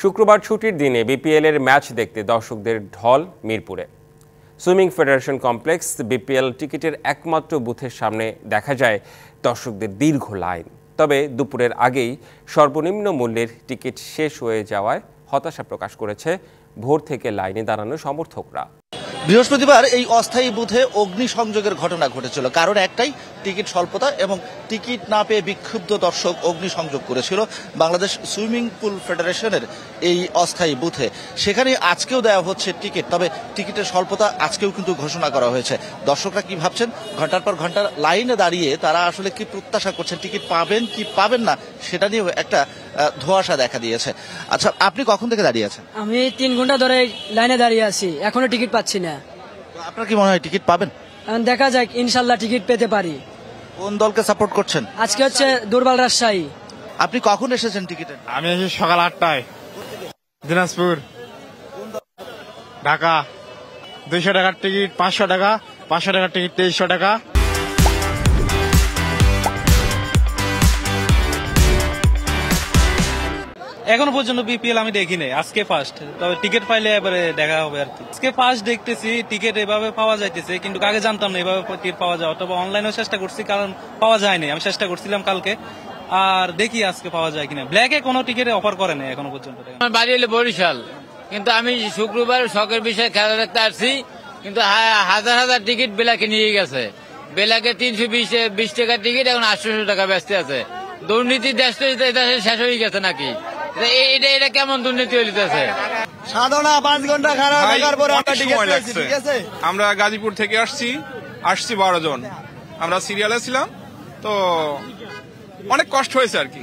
শুক্রবার ছুটির দিনে বিপিএল এর ম্যাচ দেখতে দর্শকদের ঢল মিরপুরে। সুইমিং ফেডারেশন কমপ্লেক্স বিপিএল টিকিটের একমাত্র বুথের সামনে দেখা যায় দর্শকদের দীর্ঘ লাইন। তবে দুপুরের আগেই সর্বনিম্ন মূল্যের টিকিট শেষ হয়ে যাওয়ায় হতাশা প্রকাশ করেছে ভোর থেকে লাইনে দাঁড়ানো সমর্থকরা। বৃহস্পতিবার এই অস্থায়ী বুথে অগ্নিসংযোগের ঘটনা ঘটেছিল। কারণ একটাই, টিকিট স্বল্পতা এবং টিকিট না পেয়ে বিক্ষুব্ধ দর্শক অগ্নিসংযোগ করেছিল বাংলাদেশ সুইমিং পুল ফেডারেশনের এই অস্থায়ী বুথে। সেখানে আজকেও দেওয়া হচ্ছে টিকিট, তবে টিকিটের স্বল্পতা আজকেও কিন্তু ঘোষণা করা হয়েছে। দর্শকরা কি ভাবছেন, ঘন্টার পর ঘন্টা লাইনে দাঁড়িয়ে তারা আসলে কি প্রত্যাশা করছেন, টিকিট পাবেন কি পাবেন না সেটা নিয়েও একটা ধোঁয়াশা দেখা দিয়েছে। আচ্ছা, আপনি কখন থেকে দাঁড়িয়ে আছেন? আমি 3 ঘন্টা ধরে লাইনে দাঁড়িয়ে আছি, এখনো টিকিট পাচ্ছি না। আপনার কি মনে হয় টিকিট পাবেন? দেখা যাক, ইনশাল্লাহ টিকিট পেতে পারি। কোন দলকে সাপোর্ট করছেন? আজকে হচ্ছে দুর্বল রাজশাহী। আপনি কখন এসেছেন টিকিটে? আমি এসেছি সকাল 8টায়। দিনাজপুর, ঢাকা। 200 টাকার টিকিট 500 টাকা, 500 টাকার টিকিট 2300 টাকা। এখনো পর্যন্ত বিপিএল আমি দেখিনি, আজকে ফার্স্ট। তবে টিকিট পাইলে এবারে দেখা হবে আর কি। আজকে ফার্স্ট দেখতেছি টিকিট এভাবে পাওয়া যাইতেছে, কিন্তু আগে জানতাম না এভাবে টিকিট পাওয়া যাওয়া। তবে অনলাইনেও চেষ্টা করছি, কারণ পাওয়া যায়নি। আমি চেষ্টা করছিলাম কালকে, আর দেখি আজকে পাওয়া যায় কিনা। ব্ল্যাকে কোনো টিকিট অফার করে না এখনো পর্যন্ত। আমার বাড়ি হলো বরিশাল, কিন্তু আমি শুক্রবার শখের বিষয়ে খেলা দেখতে আসছি, কিন্তু হাজার হাজার টিকিট বেলাকে নিয়ে গেছে। বেলাকে 320 টাকার টিকিট এখন 800 টাকা বেচতে আছে। দুর্নীতি দেশে শেষ হয়ে গেছে নাকি? এটা কেমন দুর্নীতি হইতেছে? সাধনা 5 ঘন্টা খারাপ থাকার পরে আমরা গাজীপুর থেকে আসছি 12 জন। আমরা সিরিয়ালে ছিলাম, তো অনেক কষ্ট হয়েছে আর কি।